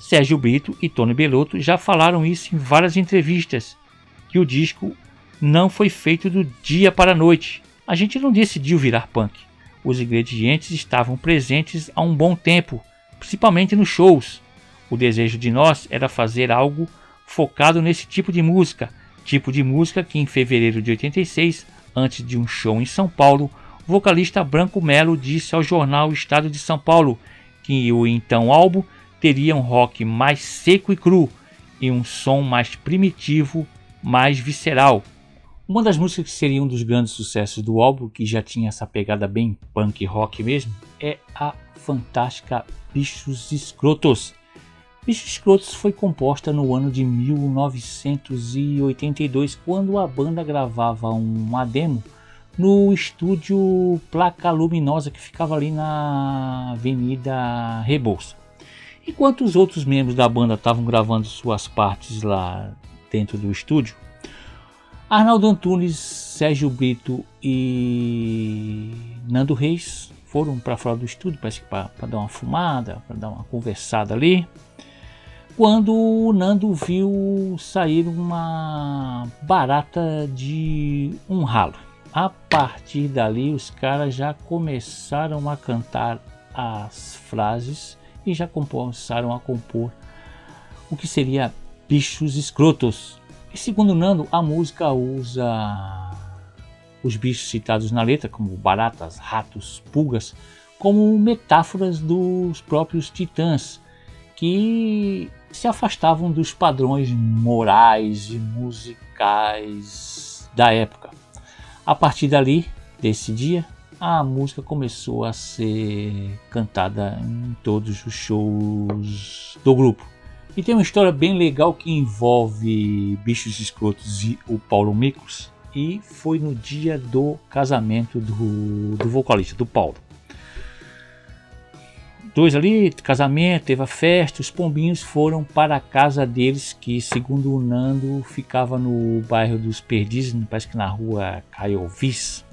Sérgio Brito e Tony Bellotto já falaram isso em várias entrevistas, que o disco não foi feito do dia para a noite. A gente não decidiu virar punk. Os ingredientes estavam presentes há um bom tempo, principalmente nos shows. O desejo de nós era fazer algo focado nesse tipo de música que em fevereiro de 86, antes de um show em São Paulo, o vocalista Branco Melo disse ao jornal Estado de São Paulo que o então álbum teria um rock mais seco e cru e um som mais primitivo, mais visceral. Uma das músicas que seria um dos grandes sucessos do álbum, que já tinha essa pegada bem punk rock mesmo, é a fantástica Bichos Escrotos. Bichos Escrotos foi composta no ano de 1982, quando a banda gravava uma demo no estúdio Placa Luminosa, que ficava ali na Avenida Rebouça. Enquanto os outros membros da banda estavam gravando suas partes lá dentro do estúdio, Arnaldo Antunes, Sérgio Brito e Nando Reis foram para fora do estúdio, parece que para dar uma fumada, para dar uma conversada ali, quando o Nando viu sair uma barata de um ralo. A partir dali os caras já começaram a cantar as frases e já começaram a compor o que seria Bichos Escrotos. E segundo Nando, a música usa os bichos citados na letra, como baratas, ratos, pulgas, como metáforas dos próprios Titãs, que se afastavam dos padrões morais e musicais da época. A partir dali, desse dia, a música começou a ser cantada em todos os shows do grupo. E tem uma história bem legal que envolve Bichos Escrotos e o Paulo Miklos, e foi no dia do casamento do vocalista, do Paulo. Dois ali, casamento, teve a festa, os pombinhos foram para a casa deles, que segundo o Nando ficava no bairro dos Perdizes, parece que na rua Caiovis.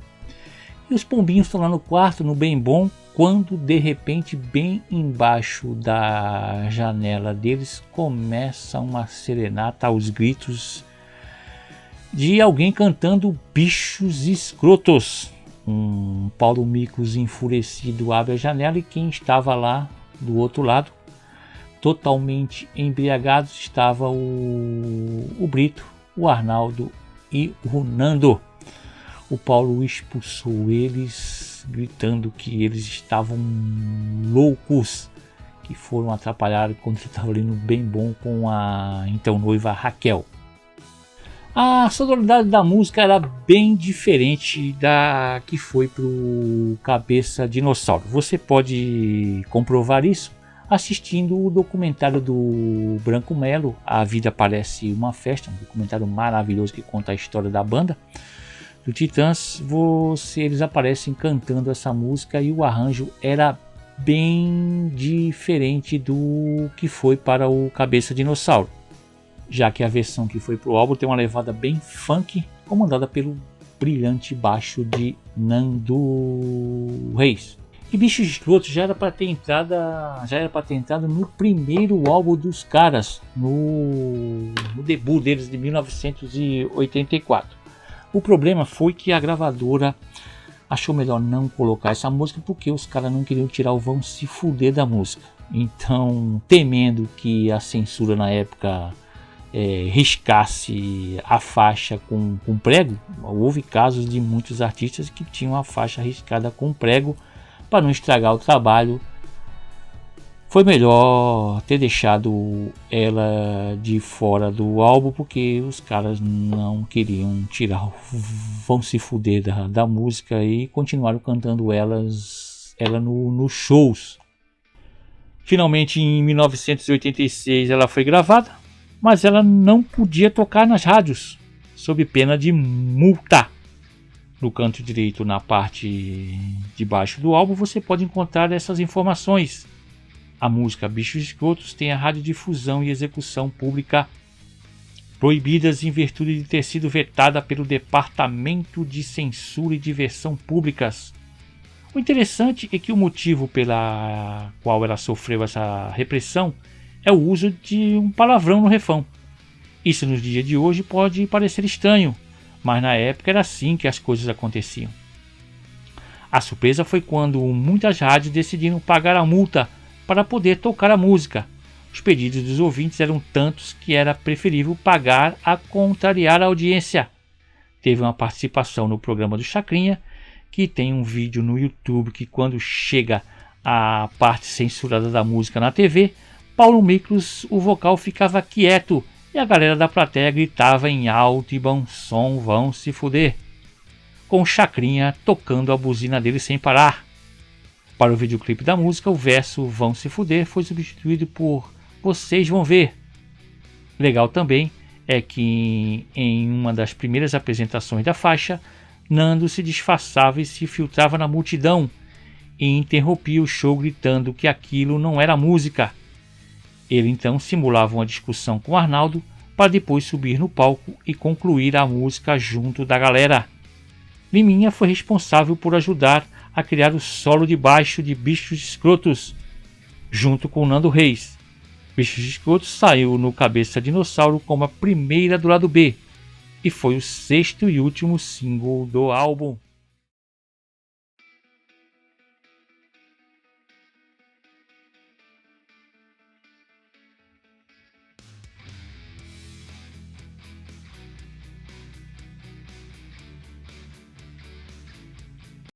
E os pombinhos estão lá no quarto, no bem bom, quando de repente, bem embaixo da janela deles, começa uma serenata aos gritos de alguém cantando Bichos Escrotos. Um Paulo Miklos enfurecido abre a janela e quem estava lá do outro lado, totalmente embriagados, estava o Brito, o Arnaldo e o Nando. O Paulo expulsou eles, gritando que eles estavam loucos, que foram atrapalhar quando ele estava ali no bem bom com a então noiva Raquel. A sonoridade da música era bem diferente da que foi pro Cabeça Dinossauro. Você pode comprovar isso assistindo o documentário do Branco Melo, A Vida Parece Uma Festa, um documentário maravilhoso que conta a história da banda do Titãs. Eles aparecem cantando essa música e o arranjo era bem diferente do que foi para o Cabeça Dinossauro, já que a versão que foi para o álbum tem uma levada bem funk, comandada pelo brilhante baixo de Nando Reis. E Bichos Escrotos já era para ter entrado no primeiro álbum dos caras, no debut deles de 1984. O problema foi que a gravadora achou melhor não colocar essa música porque os caras não queriam tirar o Vão Se Fuder da música. Então, temendo que a censura na época riscasse a faixa com prego, houve casos de muitos artistas que tinham a faixa riscada com prego para não estragar o trabalho. Foi melhor ter deixado ela de fora do álbum porque os caras não queriam tirar o Vão Se Fuder da música e continuaram cantando ela nos shows. Finalmente, em 1986, ela foi gravada, mas ela não podia tocar nas rádios, sob pena de multa. No canto direito, na parte de baixo do álbum, você pode encontrar essas informações. A música Bichos Escrotos tem a radiodifusão e execução pública proibidas em virtude de ter sido vetada pelo Departamento de Censura e Diversão Públicas. O interessante é que o motivo pela qual ela sofreu essa repressão é o uso de um palavrão no refrão. Isso nos dias de hoje pode parecer estranho, mas na época era assim que as coisas aconteciam. A surpresa foi quando muitas rádios decidiram pagar a multa para poder tocar a música. Os pedidos dos ouvintes eram tantos que era preferível pagar a contrariar a audiência. Teve uma participação no programa do Chacrinha, que tem um vídeo no YouTube que, quando chega a parte censurada da música na TV, Paulo Miklos, o vocal, ficava quieto e a galera da plateia gritava em alto e bom som: "Vão se fuder", com o Chacrinha tocando a buzina dele sem parar. Para o videoclipe da música, o verso "Vão se fuder" foi substituído por "Vocês vão ver". Legal também é que em uma das primeiras apresentações da faixa, Nando se disfarçava e se filtrava na multidão e interrompia o show gritando que aquilo não era música. Ele então simulava uma discussão com Arnaldo para depois subir no palco e concluir a música junto da galera. Liminha foi responsável por ajudar a criar o solo de baixo de Bichos Escrotos, junto com Nando Reis. Bichos Escrotos saiu no Cabeça Dinossauro como a primeira do lado B, e foi o sexto e último single do álbum.